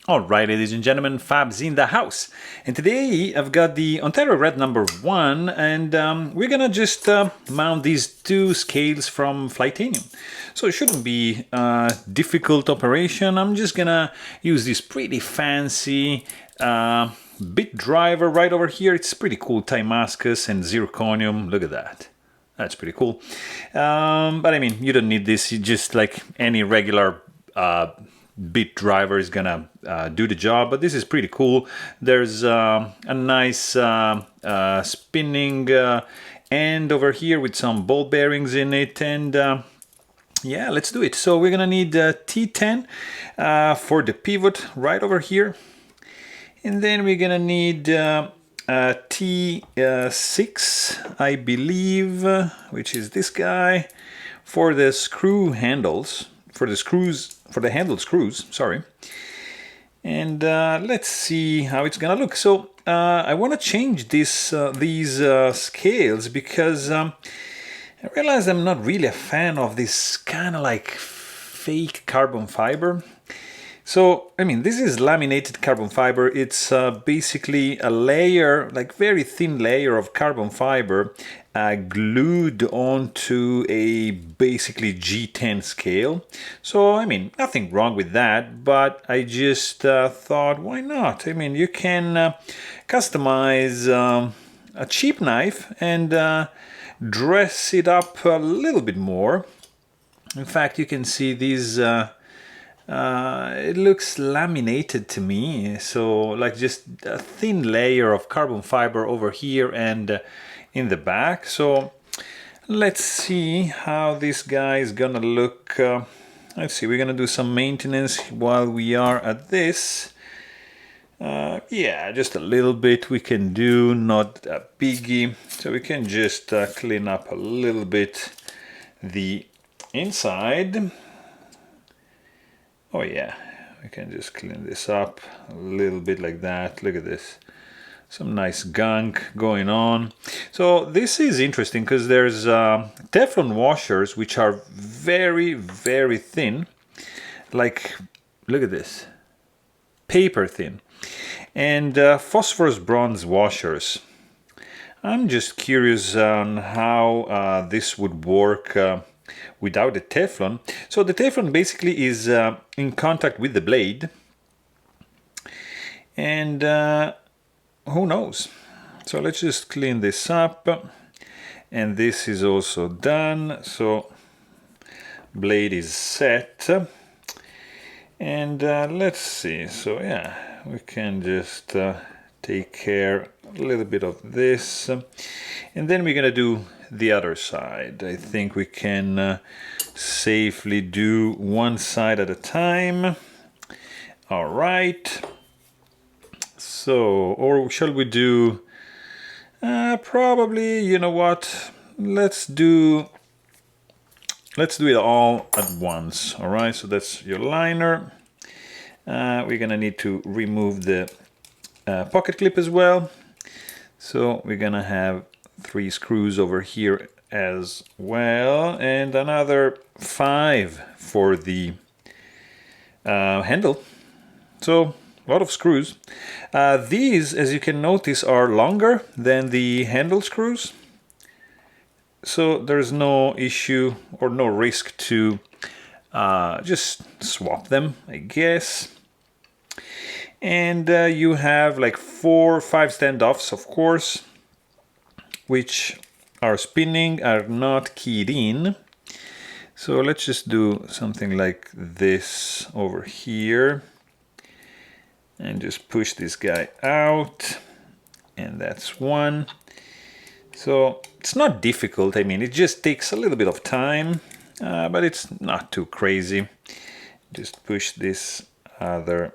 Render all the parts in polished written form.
Alright, ladies and gentlemen, Fabs in the house. And today I've got the Ontario Red number 1, and we're gonna just mount these two scales from Flytanium. So it shouldn't be a difficult operation. I'm just gonna use this pretty fancy bit driver right over here. It's pretty cool, Timascus and zirconium. Look at that. That's pretty cool. But I mean, you don't need this. You just like any regular bit driver is gonna do the job, but this is pretty cool. There's a nice spinning end over here with some ball bearings in it, and yeah, let's do it. So we're gonna need T10 for the pivot right over here, and then we're gonna need T6, I believe, which is this guy, for the screw handles, for the handle screws, sorry. And let's see how it's gonna look. So I want to change these scales because I realized I'm not really a fan of this kind of like fake carbon fiber. So, I mean, this is laminated carbon fiber. It's basically a layer, like very thin layer of carbon fiber glued onto a basically G10 scale. So, I mean, nothing wrong with that, but I just thought, why not? I mean, you can customize a cheap knife and dress it up a little bit more. In fact, you can see these it looks laminated to me, so like just a thin layer of carbon fiber over here and in the back. So let's see how this guy is gonna look. Let's see, we're gonna do some maintenance while we are at this. Yeah, just a little bit we can do, not a biggie. So we can just clean up a little bit the inside. Oh yeah, we can just clean this up a little bit like that. Look at this. Some nice gunk going on. So this is interesting because there's Teflon washers which are very, very thin. Like, look at this. Paper thin. And phosphorus bronze washers. I'm just curious on how this would work without the Teflon. So the Teflon basically is in contact with the blade, and who knows. So let's just clean this up, and this is also done. So blade is set, and let's see. So yeah, we can just take care a little bit of this, and then we're gonna do the other side. I think we can safely do one side at a time. All right. So, or shall we do probably, you know what? Let's do it all at once. All right. So that's your liner. We're gonna need to remove the pocket clip as well. So we're gonna have 3 screws over here as well, and another 5 for the handle. So a lot of screws. These, as you can notice, are longer than the handle screws, so there's no issue or no risk to just swap them, I guess. And you have like 4 or 5 standoffs, of course, which are spinning, are not keyed in. So let's just do something like this over here and just push this guy out, and that's one. So it's not difficult. I mean, it just takes a little bit of time, but it's not too crazy. Just push this other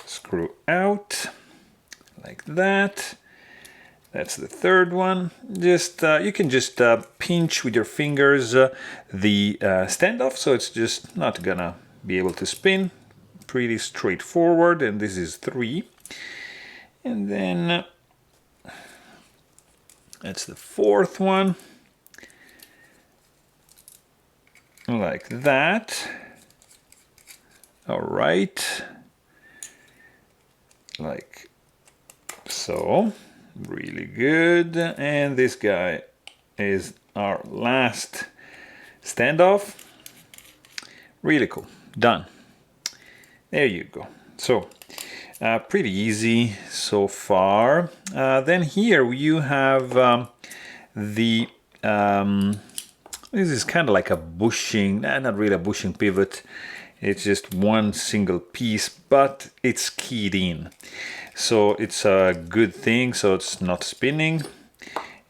screw out like that. That's the third one. Just you can just pinch with your fingers the standoff, so it's just not gonna be able to spin. Pretty straightforward. And this is 3. And then that's the 4th one, like that. All right. like so. Really good. And this guy is our last standoff. Really cool. Done. There you go. So pretty easy so far. Then here you have the this is kind of like a bushing, not really a bushing pivot. It's just one single piece, but it's keyed in. So it's a good thing, so it's not spinning.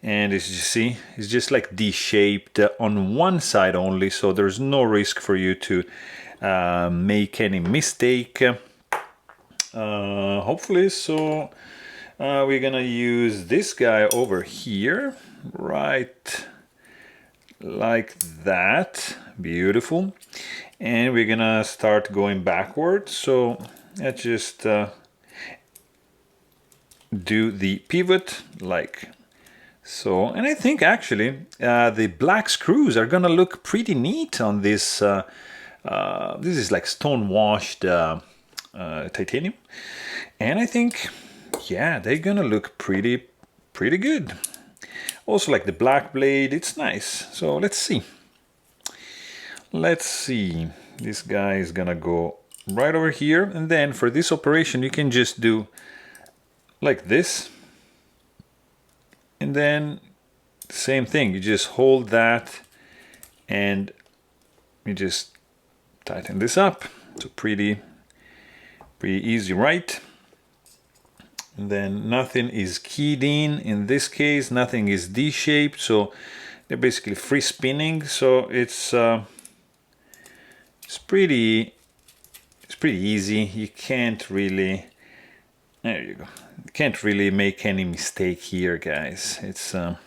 And as you see, it's just like D-shaped on one side only, so there's no risk for you to make any mistake. Hopefully, so we're gonna use this guy over here, right like that. Beautiful. And we're gonna start going backwards, so let's just do the pivot like so. And I think actually the black screws are gonna look pretty neat on this. This is like stone washed titanium, and I think, yeah, they're gonna look pretty good. Also, like the black blade, it's nice. So let's see. Let's see. This guy is gonna go right over here, and then for this operation you can just do like this, and then same thing. You just hold that and you just tighten this up. So pretty easy, right? And then nothing is keyed in this case, nothing is D-shaped, so they're basically free spinning. So it's pretty easy. You can't really, there you go. You can't really make any mistake here, guys. It's I'm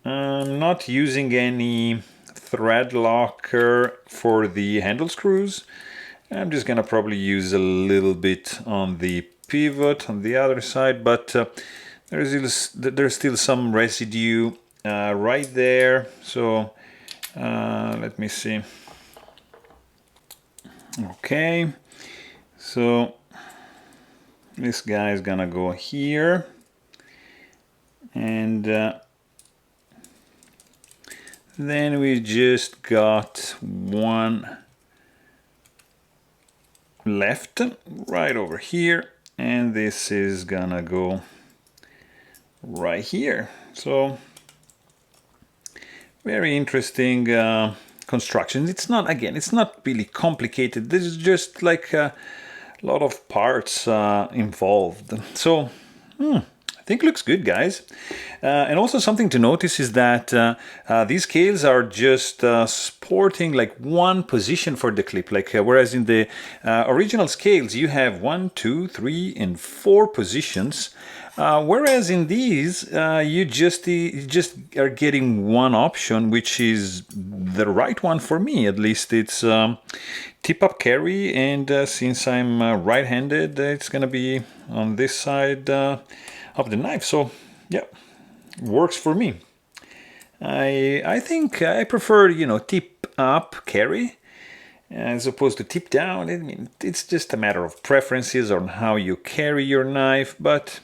not using any thread locker for the handle screws. I'm just gonna probably use a little bit on the pivot on the other side, but there's still some residue right there. So let me see. Okay, so this guy is gonna go here, and then we just got one left right over here, and this is gonna go right here. So very interesting construction. It's not, again, it's not really complicated. This is just like a lot of parts involved. So I think looks good, guys. And also something to notice is that these scales are just sporting like one position for the clip, like whereas in the original scales you have 1, 2, 3, and 4 positions. Whereas in these, you just are getting one option, which is the right one for me. At least it's tip-up carry, and since I'm right-handed, it's gonna be on this side of the knife. So yeah, works for me. I think I prefer, you know, tip-up carry as opposed to tip down. I mean, it's just a matter of preferences on how you carry your knife, but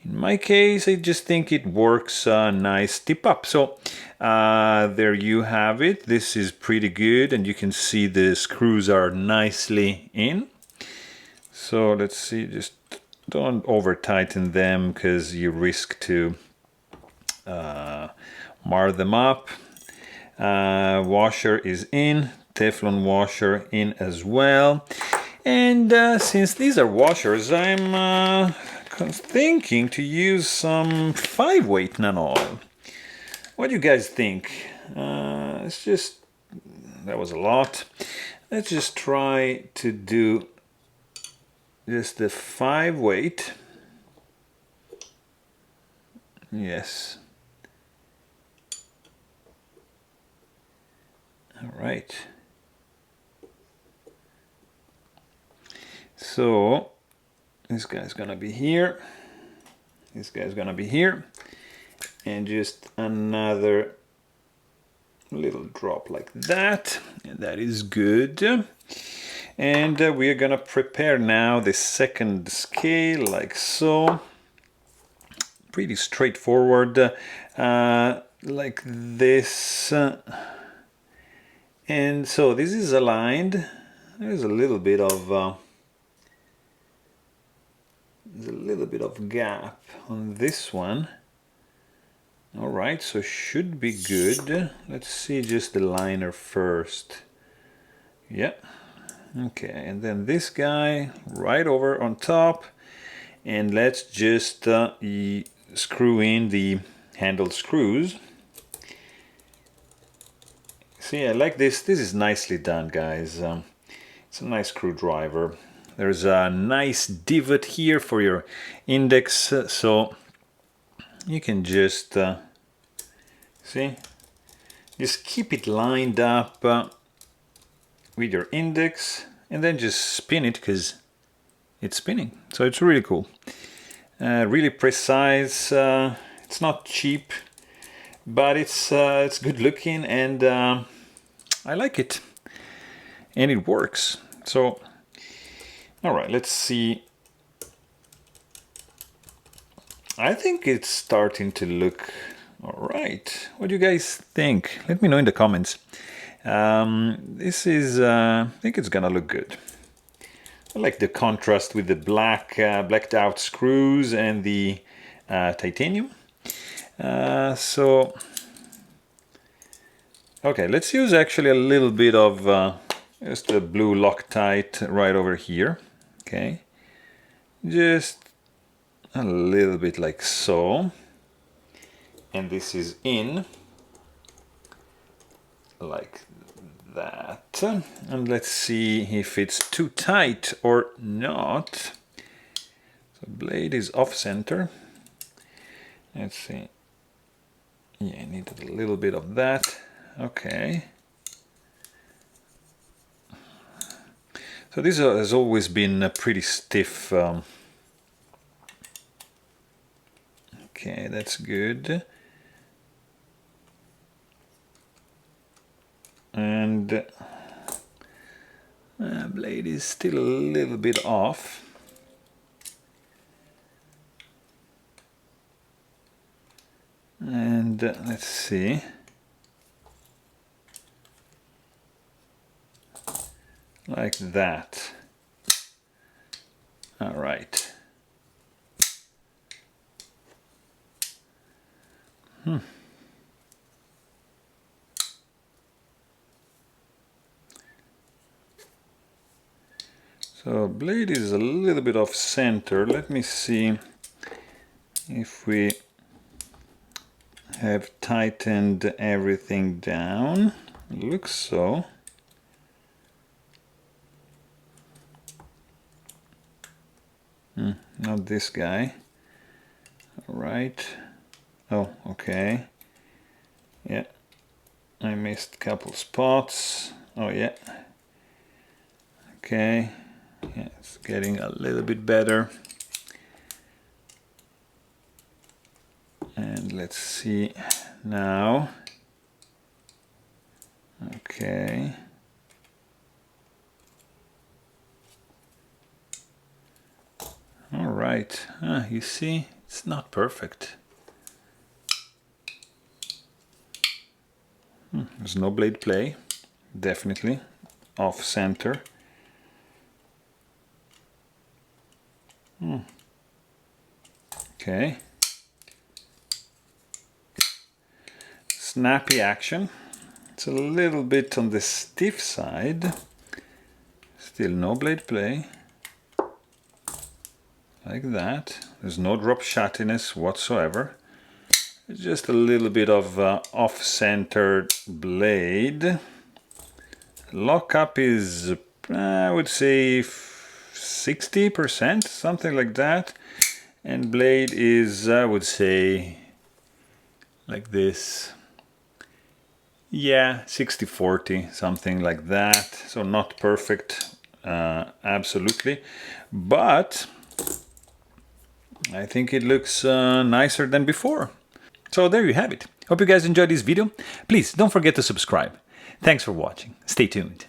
in my case, I just think it works nice tip up. So there you have it. This is pretty good, and you can see the screws are nicely in. So let's see, just don't over tighten them because you risk to mar them up. Washer is in, Teflon washer in as well. And since these are washers, I'm thinking to use some 5-weight nano oil. What do you guys think? It's just, that was a lot. Let's just try to do just the 5-weight. Yes. All right. So this guy's gonna be here. This guy's gonna be here. And just another little drop like that. And that is good. And we're gonna prepare now the second scale, like so. Pretty straightforward, like this. And so this is aligned. There's a little bit of gap on this one. All right, so should be good. Let's see just the liner first. Yeah. Okay, and then this guy right over on top, and let's just screw in the handle screws. See, I like this. This is nicely done, guys. It's a nice screwdriver. There's a nice divot here for your index, so you can just see, just keep it lined up with your index, and then just spin it because it's spinning. So it's really cool, really precise. It's not cheap, but it's good looking, and I like it, and it works. So, all right, let's see. I think it's starting to look all right. What do you guys think? Let me know in the comments. This is, I think it's gonna look good. I like the contrast with the blacked out screws and the titanium. So, okay, let's use actually a little bit of just a blue Loctite right over here. Okay, just a little bit like so. And this is in like that. And let's see if it's too tight or not. So blade is off center. Let's see. Yeah, I needed a little bit of that. Okay. So this has always been pretty stiff. Okay, that's good. And blade is still a little bit off. And let's see. Like that. All right. So blade is a little bit off center. Let me see if we have tightened everything down. Looks so. Not this guy. All right. Oh, okay. Yeah, I missed a couple spots. Oh yeah. Okay. Yeah, it's getting a little bit better. And let's see now. Okay. All right. You see, it's not perfect. There's no blade play. Definitely off center. Okay. Snappy action. It's a little bit on the stiff side. Still no blade play. Like that. There's no drop shottiness whatsoever. It's just a little bit of off-centered blade. Lockup is, I would say, 60%, something like that. And blade is, I would say, like this. Yeah, 60-40, something like that. So not perfect, absolutely. But I think it looks nicer than before. So there you have it. Hope you guys enjoyed this video. Please don't forget to subscribe. Thanks for watching. Stay tuned.